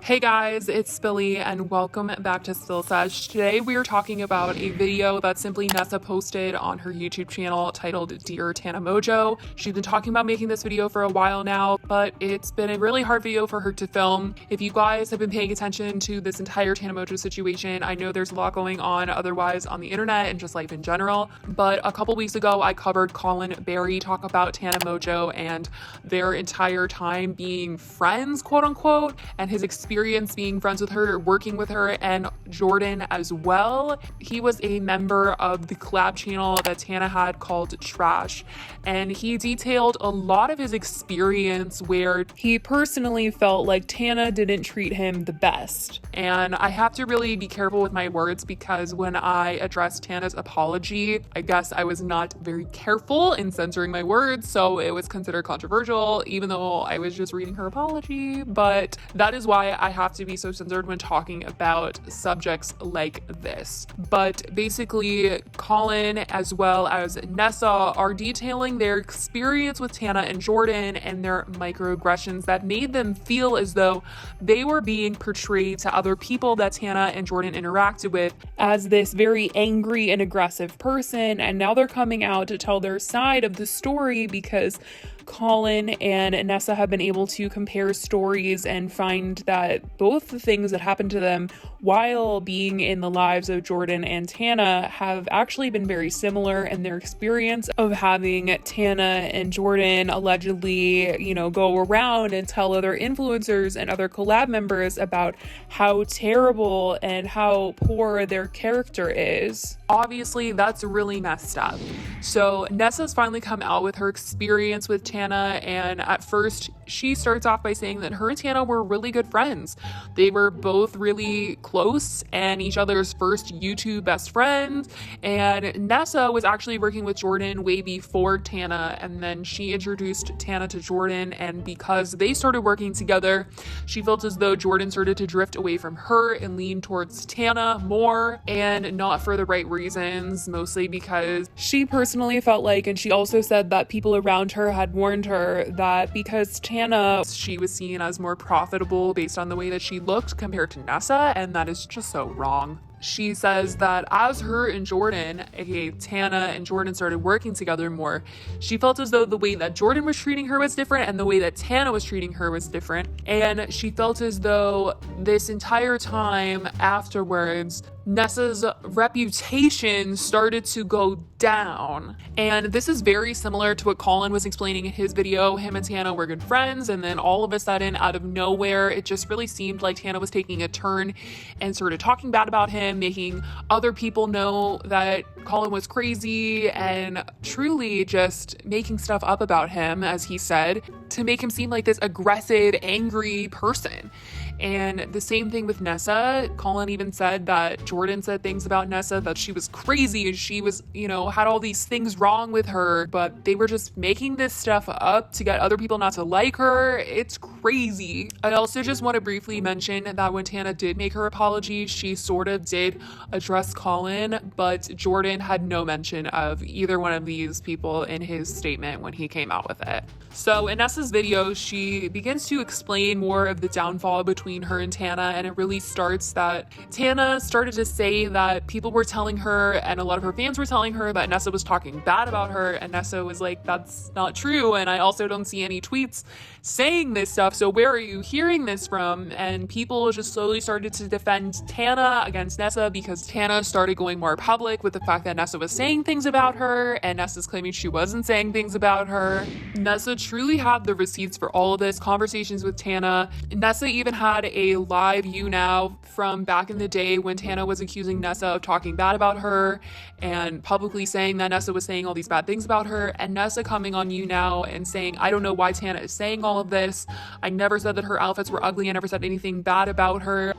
Hey guys, it's Billy and welcome back to Sesh. Today we are talking about a video that Simplynessa posted on her YouTube channel titled Dear Tana Mongeau. She's been talking about making this video for a while now, but it's been a really hard video for her to film. If you guys have been paying attention to this entire Tana Mongeau situation, I know there's a lot going on otherwise on the internet and just life in general, but a couple weeks ago I covered Colin Berry talk about Tana Mongeau and their entire time being friends, quote unquote, and his experience being friends with her, working with her, and Jordan as well. He was a member of the collab channel that Tana had called Trash, and he detailed a lot of his experience where he personally felt like Tana didn't treat him the best. And I have to really be careful with my words because when I addressed Tana's apology, I guess I was not very careful in censoring my words, so it was considered controversial even though I was just reading her apology. But that is why I have to be so censored when talking about subjects like this. But basically, Colin as well as Nessa are detailing their experience with Tana and Jordan and their microaggressions that made them feel as though they were being portrayed to other people that Tana and Jordan interacted with as this very angry and aggressive person, and now they're coming out to tell their side of the story because Colin and Nessa have been able to compare stories and find that both the things that happened to them while being in the lives of Jordan and Tana have actually been very similar, and their experience of having Tana and Jordan allegedly, go around and tell other influencers and other collab members about how terrible and how poor their character is. Obviously, that's really messed up. So Nessa's finally come out with her experience with Tana, and at first she starts off by saying that her and Tana were really good friends. They were both really close and each other's first YouTube best friends, and Nessa was actually working with Jordan way before Tana, and then she introduced Tana to Jordan, and because they started working together, she felt as though Jordan started to drift away from her and lean towards Tana more, and not for the right reasons, mostly because she personally felt like, and she also said that people around her had warned her that because Tana, she was seen as more profitable based on the way that she looked compared to Nessa, and that is just so wrong. She says that as her and Jordan, aka Tana and Jordan, started working together more, she felt as though the way that Jordan was treating her was different and the way that Tana was treating her was different. And she felt as though this entire time afterwards, Nessa's reputation started to go down. And this is very similar to what Colin was explaining in his video. Him and Tana were good friends, and then all of a sudden, out of nowhere, it just really seemed like Tana was taking a turn and started talking bad about him, making other people know that Colin was crazy, and truly just making stuff up about him, as he said, to make him seem like this aggressive, angry person. And the same thing with Nessa. Colin even said that Jordan said things about Nessa, that she was crazy and she was, had all these things wrong with her, but they were just making this stuff up to get other people not to like her. It's crazy. I also just want to briefly mention that when Tana did make her apology, she sort of did address Colin, but Jordan had no mention of either one of these people in his statement when he came out with it. So in Nessa's video, she begins to explain more of the downfall between her and Tana, and it really starts that Tana started to say that people were telling her, and a lot of her fans were telling her, that Nessa was talking bad about her, and Nessa was like, that's not true, and I also don't see any tweets saying this stuff, so where are you hearing this from? And people just slowly started to defend Tana against Nessa because Tana started going more public with the fact that Nessa was saying things about her, and Nessa's claiming she wasn't saying things about her. Nessa truly had the receipts for all of this, conversations with Tana. Nessa even had a live You Now from back in the day when Tana was accusing Nessa of talking bad about her and publicly saying that Nessa was saying all these bad things about her, and Nessa coming on You Now and saying, I don't know why Tana is saying all of this. I never said that her outfits were ugly. I never said anything bad about her.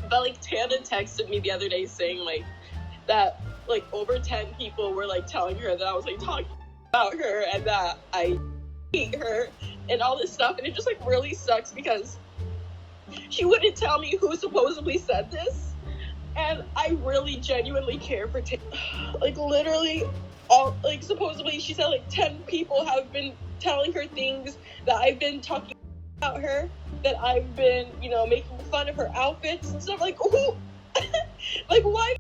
But Tana texted me the other day saying that over 10 people were telling her that I was talking about her and that I hate her and all this stuff, and it just really sucks because she wouldn't tell me who supposedly said this, and I really genuinely care for Tana. Literally all supposedly she said 10 people have been telling her things that I've been talking about her, that I've been, you know, making fun of her outfits and stuff. Like, who? Like, why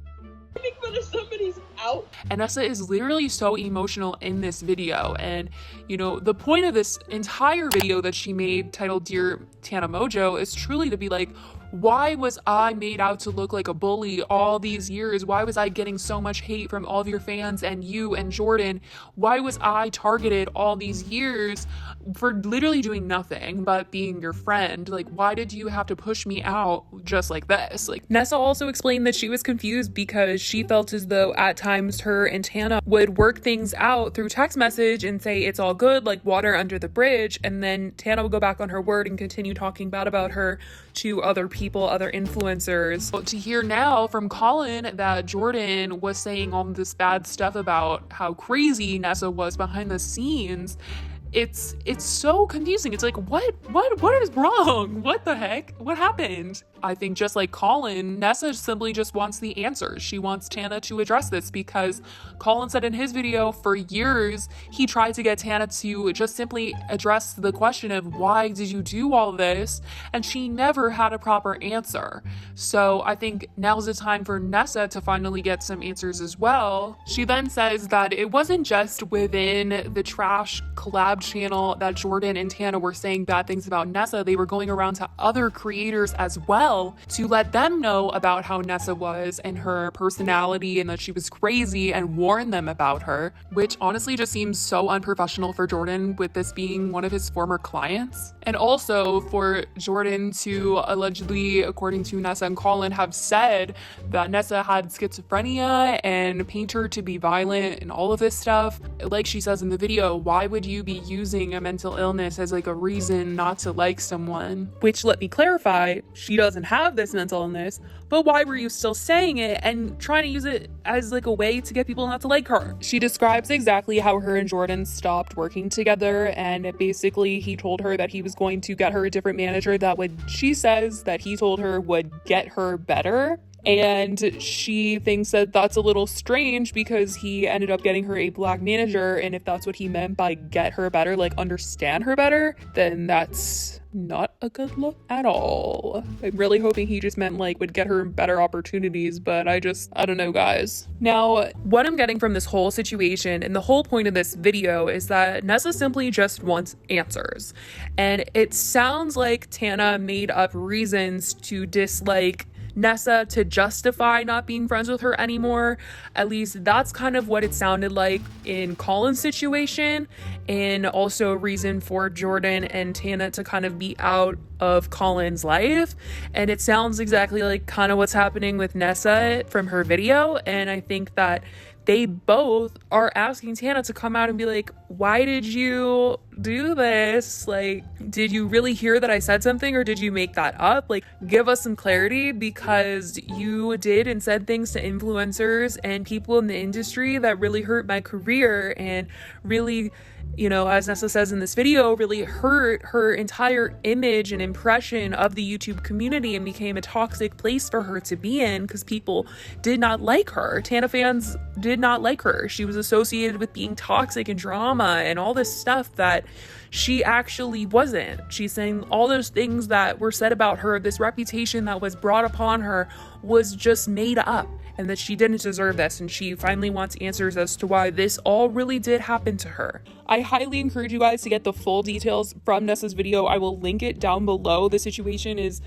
make fun of somebody's outfit? And Nessa is literally so emotional in this video. And, you know, the point of this entire video that she made titled Dear Tana Mongeau is truly to be like, why was I made out to look like a bully all these years? Why was I getting so much hate from all of your fans and you and Jordan? Why was I targeted all these years for literally doing nothing but being your friend? Like, why did you have to push me out just like this? Like, Nessa also explained that she was confused because she felt as though at times her and Tana would work things out through text message and say it's all good, like water under the bridge, and then Tana would go back on her word and continue talking bad about her to other people, other influencers. But to hear now from Colin that Jordan was saying all this bad stuff about how crazy Nessa was behind the scenes, it's so confusing. It's like, what is wrong? What the heck? What happened? I think just like Colin, Nessa simply just wants the answers. She wants Tana to address this because Colin said in his video for years, he tried to get Tana to just simply address the question of why did you do all this? And she never had a proper answer. So I think now's the time for Nessa to finally get some answers as well. She then says that it wasn't just within the trash collab channel that Jordan and Tana were saying bad things about Nessa. They were going around to other creators as well to let them know about how Nessa was and her personality and that she was crazy and warn them about her, which honestly just seems so unprofessional for Jordan with this being one of his former clients. And also for Jordan to allegedly, according to Nessa and Colin, have said that Nessa had schizophrenia and paint her to be violent and all of this stuff. Like she says in the video, why would you be using a mental illness as like a reason not to like someone? Which, let me clarify, she doesn't have this mental illness, but why were you still saying it and trying to use it as like a way to get people not to like her? She describes exactly how her and Jordan stopped working together, and basically he told her that he was going to get her a different manager that would, she says that he told her would get her better. And she thinks that that's a little strange because he ended up getting her a black manager, and if that's what he meant by get her better, like understand her better, then that's not a good look at all. I'm really hoping he just meant like would get her better opportunities, but I don't know, guys. Now, what I'm getting from this whole situation and the whole point of this video is that Nessa simply just wants answers. And it sounds like Tana made up reasons to dislike Nessa to justify not being friends with her anymore. At least that's kind of what it sounded like in Colin's situation, and also a reason for Jordan and Tana to kind of be out of Colin's life. And it sounds exactly like kind of what's happening with Nessa from her video. And I think that they both are asking Tana to come out and be like, why did you do this? Like, did you really hear that I said something, or did you make that up? Like, give us some clarity, because you did and said things to influencers and people in the industry that really hurt my career and really, you know, as Nessa says in this video, really hurt her entire image and impression of the YouTube community and became a toxic place for her to be in because people did not like her. Tana fans did not like her. She was associated with being toxic and drama and all this stuff that she actually wasn't. She's saying all those things that were said about her, this reputation that was brought upon her was just made up, and that she didn't deserve this, and she finally wants answers as to why this all really did happen to her. I highly encourage you guys to get the full details from Nessa's video. I will link it down below. The situation is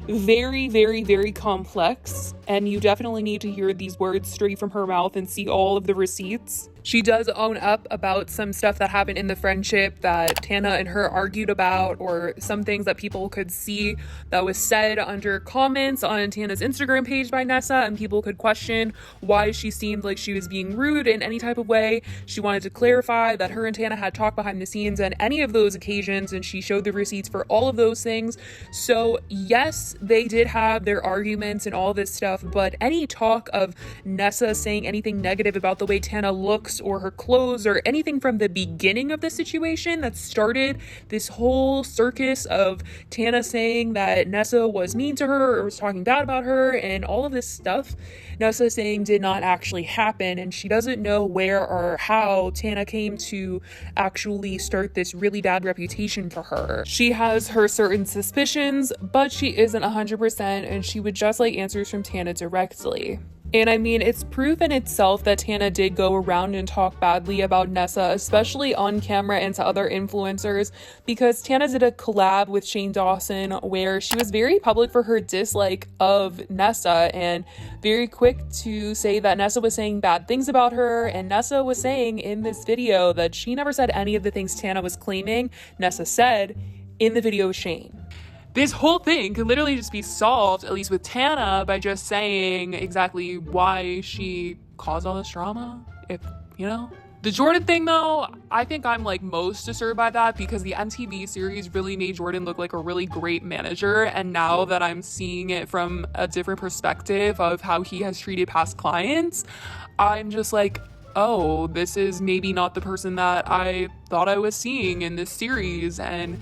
very, very, very complex, and you definitely need to hear these words straight from her mouth and see all of the receipts. She does own up about some stuff that happened in the friendship that Tana and her argued about, or some things that people could see that was said under comments on Tana's Instagram page by Nessa, and people could question why she seemed like she was being rude in any type of way. She wanted to clarify that her and Tana had talked behind the scenes on any of those occasions, and she showed the receipts for all of those things. So yes, they did have their arguments and all this stuff, but any talk of Nessa saying anything negative about the way Tana looks looks or her clothes or anything from the beginning of the situation that started this whole circus of Tana saying that Nessa was mean to her or was talking bad about her, and all of this stuff Nessa saying did not actually happen, and she doesn't know where or how Tana came to actually start this really bad reputation for her. She has her certain suspicions, but she isn't 100%, and she would just like answers from Tana directly. And I mean, it's proof in itself that Tana did go around and talk badly about Nessa, especially on camera and to other influencers, because Tana did a collab with Shane Dawson where she was very public for her dislike of Nessa and very quick to say that Nessa was saying bad things about her. And Nessa was saying in this video that she never said any of the things Tana was claiming Nessa said in the video with Shane. This whole thing could literally just be solved, at least with Tana, by just saying exactly why she caused all this drama, if, you know? The Jordan thing, though, I think I'm like most disturbed by that because the MTV series really made Jordan look like a really great manager, and now that I'm seeing it from a different perspective of how he has treated past clients, I'm just like, oh, this is maybe not the person that I thought I was seeing in this series, and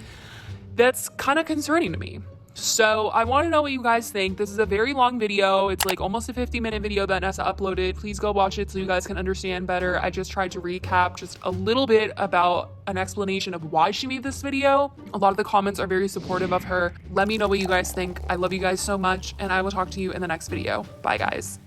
that's kind of concerning to me. So I want to know what you guys think. This is a very long video. It's like almost a 50-minute video that Nessa uploaded. Please go watch it so you guys can understand better. I just tried to recap just a little bit about an explanation of why she made this video. A lot of the comments are very supportive of her. Let me know what you guys think. I love you guys so much, and I will talk to you in the next video. Bye, guys.